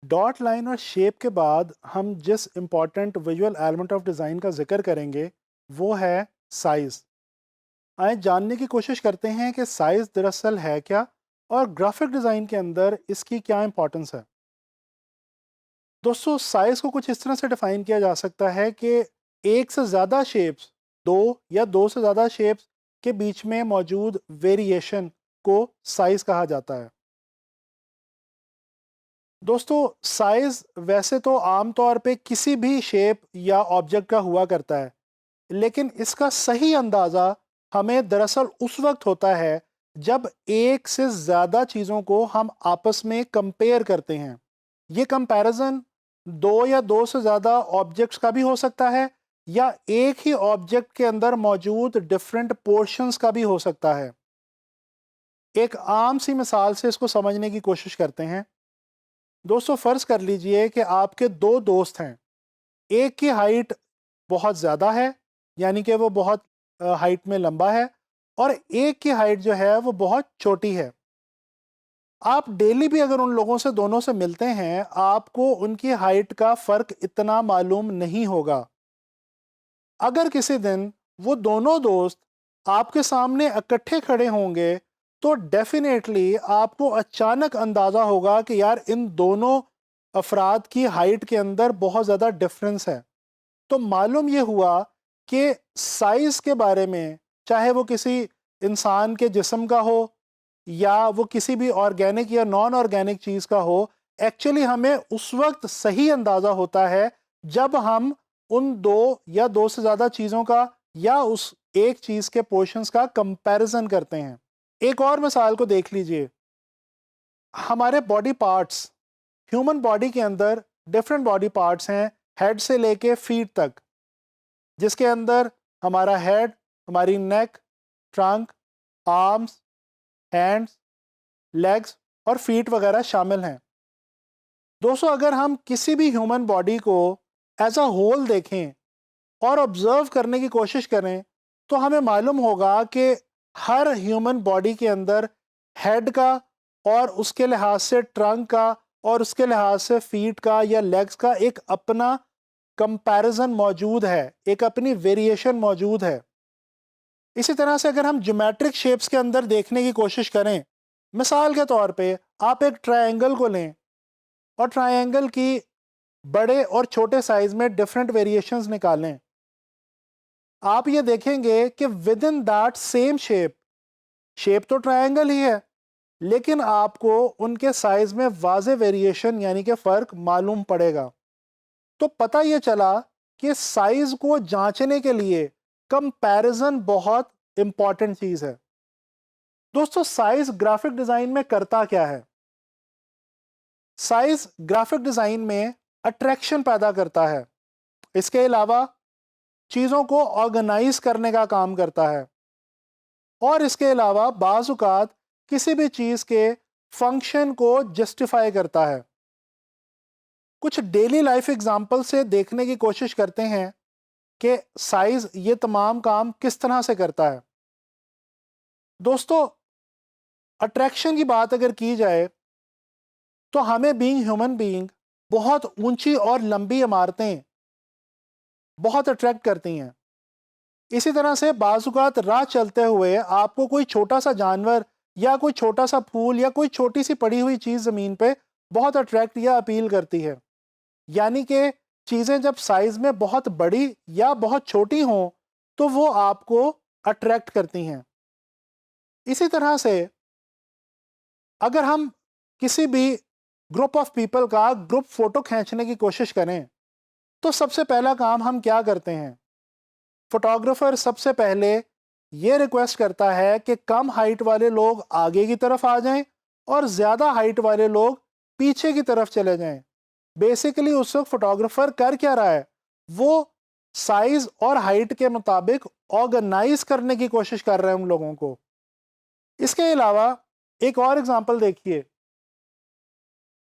Dot line और shape के बाद हम जिस important visual element of design का जिक्र करेंगे वो है साइज़। आइए जानने की कोशिश करते हैं कि साइज़ दरअसल है क्या और ग्राफिक डिज़ाइन के अंदर इसकी क्या इंपॉर्टेंस है। दोस्तों, साइज़ को कुछ इस तरह से डिफ़ाइन किया जा सकता है कि एक से ज़्यादा शेप्स, दो या दो से ज़्यादा शेप्स के बीच में मौजूद वेरिएशन को साइज़ कहा जाता है। दोस्तों, साइज़ वैसे तो आम तौर पे किसी भी शेप या ऑब्जेक्ट का हुआ करता है, लेकिन इसका सही अंदाज़ा हमें दरअसल उस वक्त होता है जब एक से ज़्यादा चीज़ों को हम आपस में कंपेयर करते हैं। ये कंपैरिजन दो या दो से ज़्यादा ऑब्जेक्ट्स का भी हो सकता है या एक ही ऑब्जेक्ट के अंदर मौजूद डिफरेंट पोर्शंस का भी हो सकता है। एक आम सी मिसाल से इसको समझने की कोशिश करते हैं। दोस्तों, फ़र्ज़ कर लीजिए कि आपके दो दोस्त हैं। एक की हाइट बहुत ज़्यादा है, यानी कि वो बहुत हाइट में लंबा है, और एक की हाइट जो है वो बहुत छोटी है। आप डेली भी अगर उन लोगों से दोनों से मिलते हैं, आपको उनकी हाइट का फ़र्क इतना मालूम नहीं होगा। अगर किसी दिन वो दोनों दोस्त आपके सामने इकट्ठे खड़े होंगे, तो डेफिनेटली आपको अचानक अंदाज़ा होगा कि यार इन दोनों अफराद की हाइट के अंदर बहुत ज़्यादा डिफरेंस है। तो मालूम ये हुआ कि साइज़ के बारे में, चाहे वो किसी इंसान के जिस्म का हो या वो किसी भी ऑर्गेनिक या नॉन ऑर्गेनिक चीज़ का हो, एक्चुअली हमें उस वक्त सही अंदाज़ा होता है जब हम उन दो या दो से ज़्यादा चीज़ों का या उस एक चीज़ के पोर्शंस का कंपैरिजन करते हैं। एक और मिसाल को देख लीजिए। हमारे बॉडी पार्ट्स, ह्यूमन बॉडी के अंदर डिफरेंट बॉडी पार्ट्स हैं, हेड से लेके फीट तक, जिसके अंदर हमारा हेड, हमारी नेक, ट्रंक, आर्म्स, हैंड्स, लेग्स और फीट वगैरह शामिल हैं। दोस्तों, अगर हम किसी भी ह्यूमन बॉडी को एज अ होल देखें और ऑब्जर्व करने की कोशिश करें, तो हमें मालूम होगा कि हर ह्यूमन बॉडी के अंदर हेड का और उसके लिहाज से ट्रंक का और उसके लिहाज से फीट का या लेग्स का एक अपना कंपैरिजन मौजूद है, एक अपनी वेरिएशन मौजूद है। इसी तरह से अगर हम ज्योमेट्रिक शेप्स के अंदर देखने की कोशिश करें, मिसाल के तौर पे आप एक ट्रायंगल को लें और ट्रायंगल की बड़े और छोटे साइज में डिफरेंट वेरिएशंस निकालें, आप ये देखेंगे कि with in that same shape, shape तो ट्रायंगल ही है, लेकिन आपको उनके साइज में वाज़े वेरिएशन यानी कि फ़र्क मालूम पड़ेगा। तो पता ये चला कि साइज को जांचने के लिए कंपैरिजन बहुत इंपॉर्टेंट चीज़ है। दोस्तों, साइज ग्राफिक डिज़ाइन में करता क्या है? साइज ग्राफिक डिज़ाइन में अट्रैक्शन पैदा करता है। इसके अलावा चीज़ों को ऑर्गेनाइज करने का काम करता है, और इसके अलावा बाज़ औक़ात किसी भी चीज़ के फंक्शन को जस्टिफाई करता है। कुछ डेली लाइफ एग्जाम्पल से देखने की कोशिश करते हैं कि साइज ये तमाम काम किस तरह से करता है। दोस्तों, अट्रैक्शन की बात अगर की जाए, तो हमें बीइंग ह्यूमन बीइंग बहुत ऊंची और लंबी इमारतें बहुत अट्रैक्ट करती हैं। इसी तरह से बाज़-औक़ात राह चलते हुए आपको कोई छोटा सा जानवर या कोई छोटा सा फूल या कोई छोटी सी पड़ी हुई चीज़ ज़मीन पे बहुत अट्रैक्ट या अपील करती है। यानी कि चीज़ें जब साइज़ में बहुत बड़ी या बहुत छोटी हों, तो वो आपको अट्रैक्ट करती हैं। इसी तरह से अगर हम किसी भी ग्रुप ऑफ पीपल का ग्रुप फ़ोटो खींचने की कोशिश करें, तो सबसे पहला काम हम क्या करते हैं? फोटोग्राफर सबसे पहले ये रिक्वेस्ट करता है कि कम हाइट वाले लोग आगे की तरफ आ जाएं और ज़्यादा हाइट वाले लोग पीछे की तरफ चले जाएं। बेसिकली उस वक्त फोटोग्राफर कर क्या रहा है? वो साइज और हाइट के मुताबिक ऑर्गेनाइज करने की कोशिश कर रहे हैं उन लोगों को। इसके अलावा एक और एग्जांपल देखिए।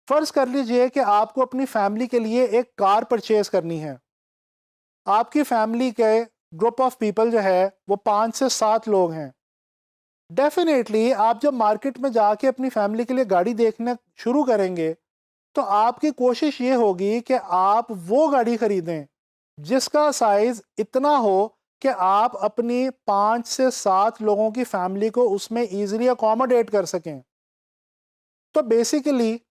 फर्ज कर लीजिए कि आपको अपनी फैमिली के लिए एक कार परचेज करनी है। आपकी फैमिली के ग्रुप ऑफ पीपल जो है वो 5 से 7 लोग हैं। डेफिनेटली आप जब मार्केट में जाके अपनी फैमिली के लिए गाड़ी देखना शुरू करेंगे, तो आपकी कोशिश ये होगी कि आप वो गाड़ी खरीदें जिसका साइज इतना हो कि आप अपनी 5 से 7 लोगों की फैमिली को उसमें इजीली अकोमोडेट कर सकें। तो बेसिकली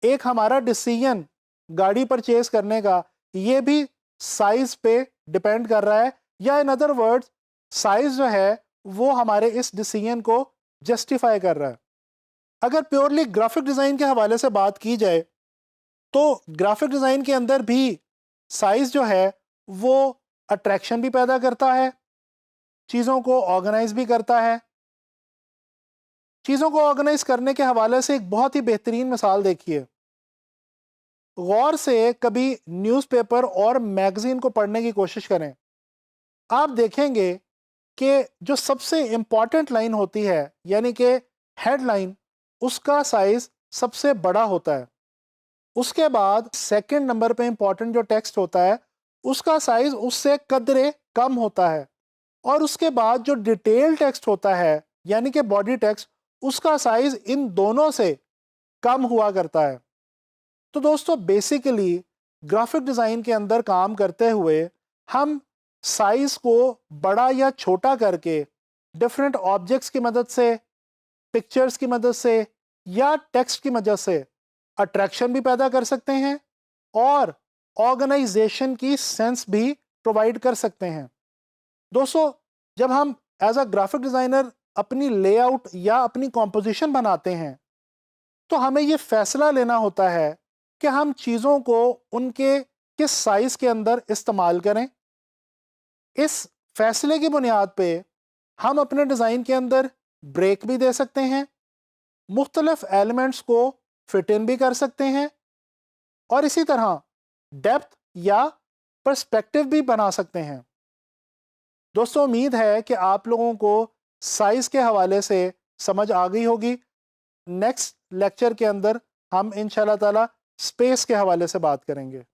एक हमारा डिसीजन गाड़ी परचेज करने का ये भी साइज पे डिपेंड कर रहा है, या इन अदर वर्ड्स साइज जो है वो हमारे इस डिसीजन को जस्टिफाई कर रहा है। अगर प्योरली ग्राफिक डिज़ाइन के हवाले से बात की जाए तो ग्राफिक डिज़ाइन के अंदर भी साइज जो है वो अट्रैक्शन भी पैदा करता है, चीज़ों को ऑर्गेनाइज भी करता है। चीज़ों को ऑर्गेनाइज करने के हवाले से एक बहुत ही बेहतरीन मिसाल देखिए। गौर से कभी न्यूज़पेपर और मैगज़ीन को पढ़ने की कोशिश करें। आप देखेंगे कि जो सबसे इम्पॉर्टेंट लाइन होती है यानी कि हेडलाइन, उसका साइज सबसे बड़ा होता है। उसके बाद सेकंड नंबर पे इम्पॉर्टेंट जो टेक्स्ट होता है उसका साइज उससे कदरे कम होता है, और उसके बाद जो डिटेल टेक्स्ट होता है यानी कि बॉडी टेक्स्ट, उसका साइज इन दोनों से कम हुआ करता है। तो दोस्तों बेसिकली ग्राफिक डिज़ाइन के अंदर काम करते हुए हम साइज को बड़ा या छोटा करके डिफरेंट ऑब्जेक्ट्स की मदद से, पिक्चर्स की मदद से या टेक्स्ट की मदद से अट्रैक्शन भी पैदा कर सकते हैं और ऑर्गेनाइजेशन की सेंस भी प्रोवाइड कर सकते हैं। दोस्तों जब हम एज अ ग्राफिक डिज़ाइनर अपनी लेआउट या अपनी कॉम्पोजिशन बनाते हैं तो हमें ये फैसला लेना होता है कि हम चीज़ों को उनके किस साइज़ के अंदर इस्तेमाल करें। इस फैसले की बुनियाद पे हम अपने डिज़ाइन के अंदर ब्रेक भी दे सकते हैं, मुख्तलिफ एलिमेंट्स को फिट इन भी कर सकते हैं और इसी तरह डेप्थ या पर्सपेक्टिव भी बना सकते हैं। दोस्तों उम्मीद है कि आप लोगों को साइज़ के हवाले से समझ आ गई होगी। नेक्स्ट लेक्चर के अंदर हम इंशाल्लाह ताला स्पेस के हवाले से बात करेंगे।